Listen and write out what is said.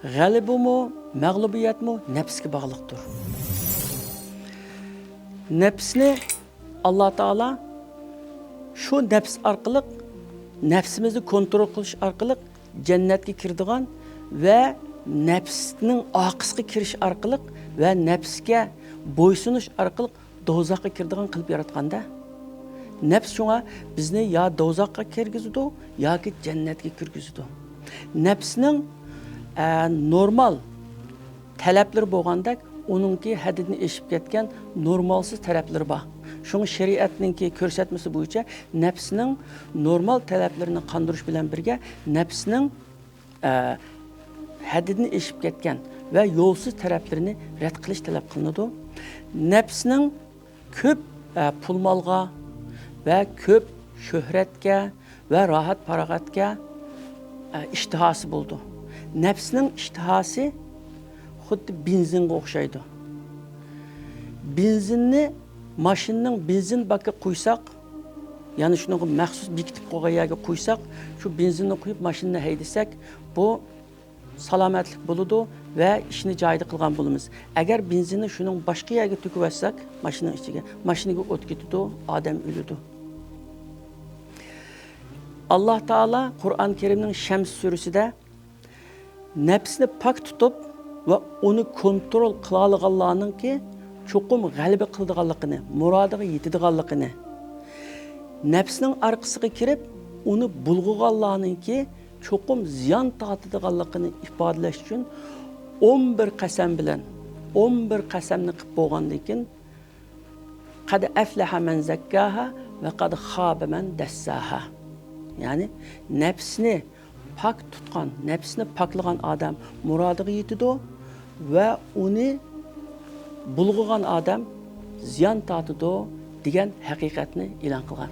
G'alabimi, mag'lubiyatmi nafsga bog'liqdir. Nafsni Alloh taolo shu nafs orqali nafsimizni kontrol qilish orqali jannatga kiradigan va nafsning oqisga kirish orqali va nafsga bo'ysunish orqali do'zaxga kiradigan qilib yaratganda, nafs shunga bizni yo do'zaxga kirgizadi yoki jannatga kirgizadi. Nafsning normal talablari bo'lgandek, uningki haddidan eshib ketgan normalsiz talablari bor. Şunu şeriatninki ko'rsatmasi bo'yicha nafsning normal talablarini qandirish bilan birga nafsning haddidan eshib ketgan va yo'lsiz taraflarini rad qilish talab qilinadi. Nafsning ko'p pul molga va ko'p shuhratga va rohat farog'atga ishtihosi bo'ldi. Nafsning ishtihosi xuddi benzinga o'xshaydi. Benzinni Maşının benzin bakı qo'ysak, ya'ni shuni maxsus bekitib qo'ygan yerga qo'ysak, shu benzinni qo'yib mashinani haydasak, bu salomatlik bo'ladi va ishni joyida qilgan bo'lamiz. Agar benzinni shuning boshqa yerga to'kib olsak, mashinaning ichiga, mashinaga o't ketadi, odam o'ladi. Alloh taolo Qur'on Karimning Shams surasida nafsni pok tutib va uni kontrol qila olganlarningki cho'qim g'alaba qiladiganligini, murodiga yetadiganligini, nafsning orqasiga kirib, uni bulg'aganlarningki cho'qim ziyon tortadiganligini ifodalash uchun 11 qasam bilan 11 qasamni qilib bo'lgandan keyin qad aflaha man zakkaha va qad xaba man dassaha. Ya'ni nafsni pok tutgan, nafsni poklagan odam murodiga yetadi va uni bulg'agan odam ziyon tortadi degan haqiqatni e'lon qilgan.